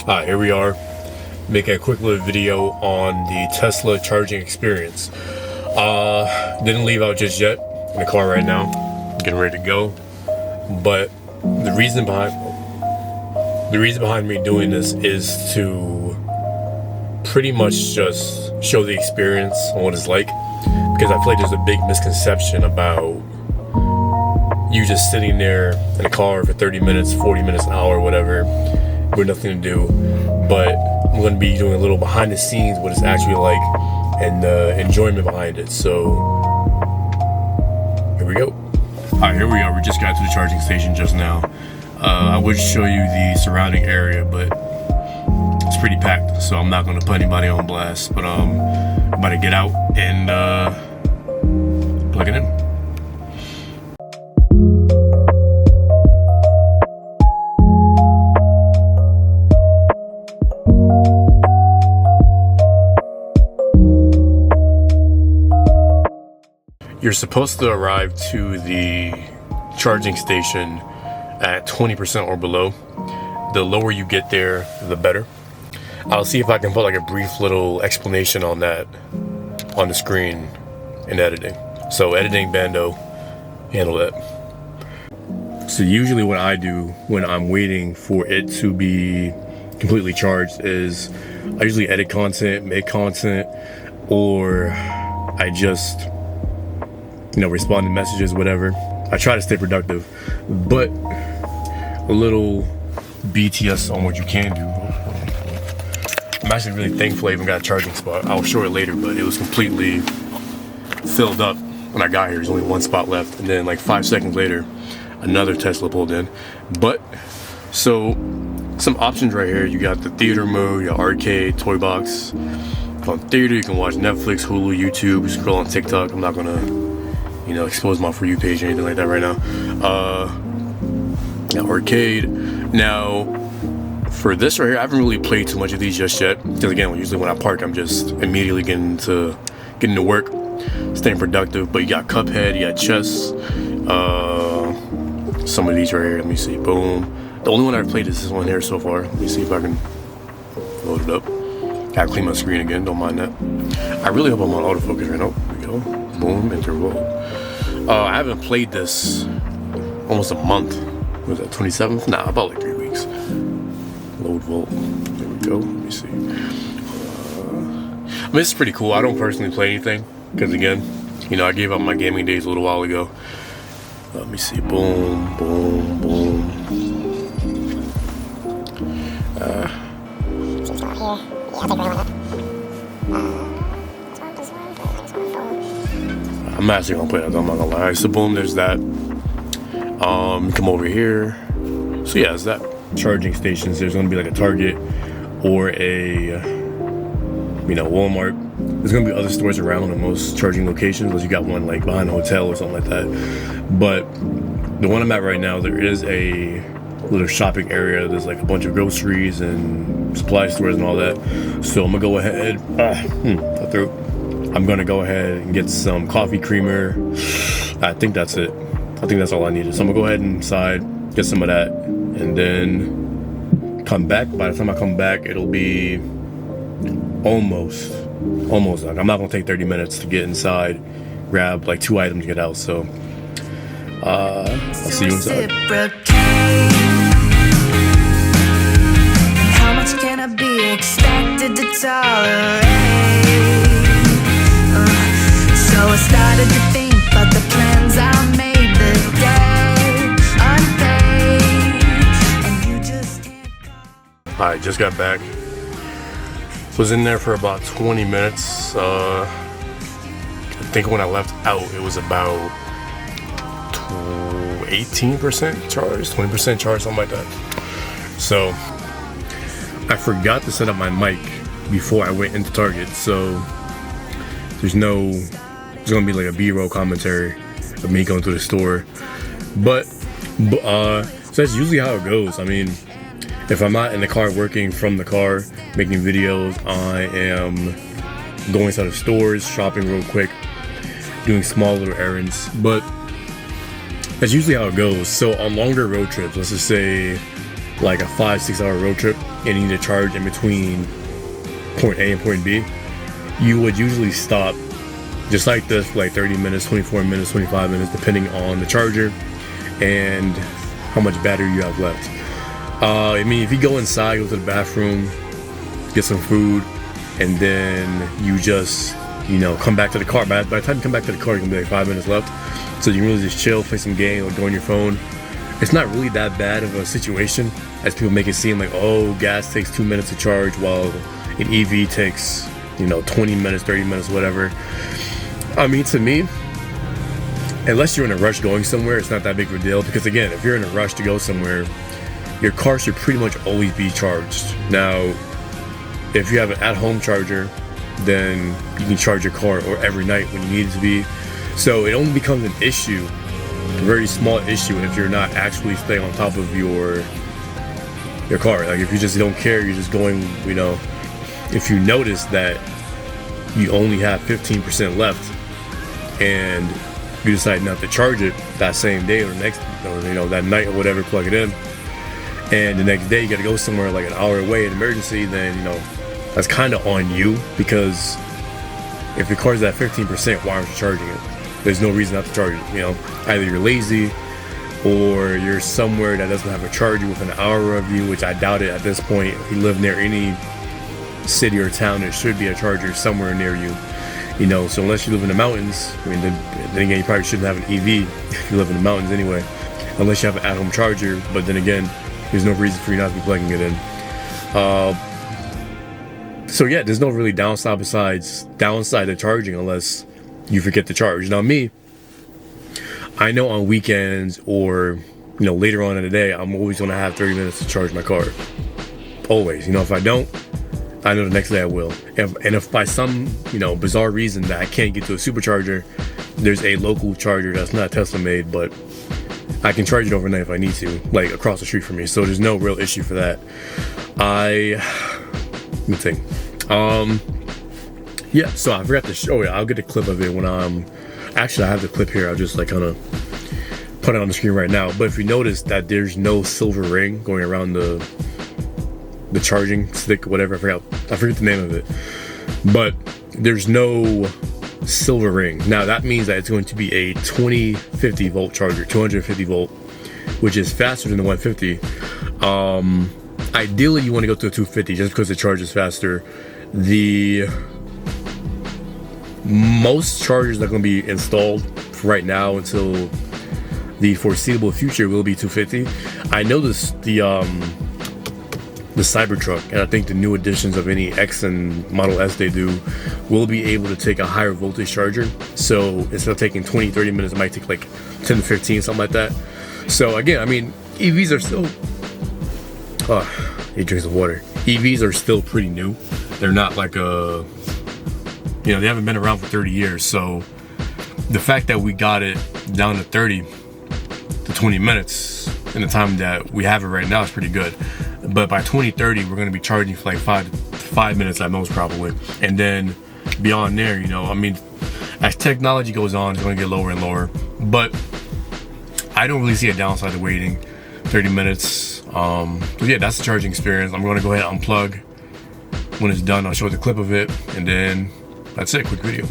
Here we are, making a quick little video on the Tesla charging experience. Didn't leave out just yet, in the car right now, getting ready to go. But the reason behind me doing this is to pretty much just show the experience on what it's like, because I feel like there's a big misconception about you just sitting there in a car for 30 minutes, 40 minutes, an hour, whatever, with nothing to do. But I'm going to be doing a little behind the scenes, what it's actually like, and the enjoyment behind it. So here we go. Alright, here we are. We just got to the charging station just now. I would show you the surrounding area, but it's pretty packed, so I'm not going to put anybody on blast. But I'm about to get out and plug it in. You're supposed to arrive to the charging station at 20% or below. The lower you get there, the better. I'll see if I can put like a brief little explanation on that on the screen in editing. So editing, Bando, handle that. So usually what I do when I'm waiting for it to be completely charged is I usually edit content, make content, or I just respond to messages, whatever. I try to stay productive, but a little BTS on what you can do. I'm actually really thankful I even got a charging spot. I'll show it later, but it was completely filled up when I got here. There's only one spot left, and then like 5 seconds later, another Tesla pulled in. But so some options right here. You got the theater mode, you got arcade, toy box. On theater, you can watch Netflix, Hulu, YouTube, scroll on TikTok. I'm not gonna expose my For You page or anything like that right now. Arcade. Now, for this right here, I haven't really played too much of these just yet. Because again, usually when I park, I'm just immediately getting to work, staying productive. But you got Cuphead, you got chess. Some of these right here. Let me see. Boom. The only one I've played is this one here so far. Let me see if I can load it up. Gotta clean my screen again. Don't mind that. I really hope I'm on autofocus right now. Here we go. Boom. Interval. I haven't played this almost a month. Was that 27th? Nah, about like 3 weeks. Load volt. There we go. Let me see. I mean, this is pretty cool. I don't personally play anything because, again, I gave up my gaming days a little while ago. Let me see. Boom, boom, boom. I'm actually gonna play that, I'm not gonna lie. So boom, there's that. Come over here. So yeah, it's that. Charging stations. There's gonna be like a Target or a Walmart. There's gonna be other stores around in most charging locations, unless you got one like behind a hotel or something like that. But the one I'm at right now, there is a little shopping area. There's like a bunch of groceries and supply stores and all that. So I'm gonna go ahead. I'm gonna go ahead and get some coffee creamer. I think that's it. I think that's all I needed. So I'm gonna go ahead inside, get some of that, and then come back. By the time I come back, it'll be almost done. I'm not gonna take 30 minutes to get inside, grab like 2 items, get out. So I'll see you inside. How much can I be expected to tolerate? So I started to think about the plans I made the day unpaid, and you just can't go. I just got back. Was in there for about 20 minutes. I think when I left out, it was about 18% charge, 20% charge, something like that. So I forgot to set up my mic before I went into Target. So there's gonna be like a B-roll commentary of me going through the store, but so that's usually how it goes. I mean, if I'm not in the car working from the car, making videos, I am going inside the stores, shopping real quick, doing small little errands. But that's usually how it goes. So on longer road trips, let's just say like a 5-6 hour road trip and you need to charge in between point A and point B, you would usually stop just like this for like 30 minutes, 24 minutes, 25 minutes, depending on the charger and how much battery you have left. I mean, if you go inside, go to the bathroom, get some food, and then you just, come back to the car. By the time you come back to the car, you're gonna be like 5 minutes left. So you can really just chill, play some game, or go on your phone. It's not really that bad of a situation as people make it seem like, oh, gas takes 2 minutes to charge while an EV takes, 20 minutes, 30 minutes, whatever. I mean, to me, unless you're in a rush going somewhere, it's not that big of a deal. Because again, if you're in a rush to go somewhere, your car should pretty much always be charged. Now, if you have an at-home charger, then you can charge your car or every night when you need it to be. So it only becomes an issue, a very small issue, if you're not actually staying on top of your car. Like if you just don't care, you're just going, if you notice that you only have 15% left and you decide not to charge it that same day or next, that night or whatever, plug it in, and the next day you got to go somewhere like an hour away, an emergency, then that's kind of on you, because if your car's at 15%, why aren't you charging it? There's no reason not to charge it. Either you're lazy or you're somewhere that doesn't have a charger within an hour of you, which I doubt it at this point. If you live near any city or town, there should be a charger somewhere near you. So unless you live in the mountains, then again, you probably shouldn't have an EV if you live in the mountains anyway, unless you have an at-home charger. But then again, there's no reason for you not to be plugging it in. So yeah, there's no really downside besides downside of charging unless you forget to charge. Now me, I know on weekends or later on in the day, I'm always gonna have 30 minutes to charge my car. Always. If I don't, I know the next day I will. If by some bizarre reason that I can't get to a supercharger, there's a local charger that's not Tesla made, but I can charge it overnight if I need to, like across the street from me. So there's no real issue for that. Let me think. Yeah, so I forgot to show you. I'll get a clip of it when actually I have the clip here. I'll just kind of put it on the screen right now. But if you notice that there's no silver ring going around the charging stick, whatever, I forget the name of it. But there's no silver ring. Now that means that it's going to be a 2050 volt charger, 250 volt, which is faster than the 150. Ideally you want to go to a 250 just because it charges faster. The most chargers that are going to be installed right now until the foreseeable future will be 250. I know the Cybertruck, and I think the new editions of any X and Model S they do, will be able to take a higher voltage charger. So instead of taking 20-30 minutes, it might take like 10 to 15, something like that. So again, I mean, EVs are still he drinks some water. EVs are still pretty new. They're not like they haven't been around for 30 years. So the fact that we got it down to 30 to 20 minutes in the time that we have it right now is pretty good. But by 2030, we're going to be charging for like 5 minutes at most, probably. And then beyond there, as technology goes on, it's going to get lower and lower. But I don't really see a downside to waiting 30 minutes. But yeah, that's the charging experience. I'm going to go ahead and unplug. When it's done, I'll show the clip of it. And then that's it. Quick video.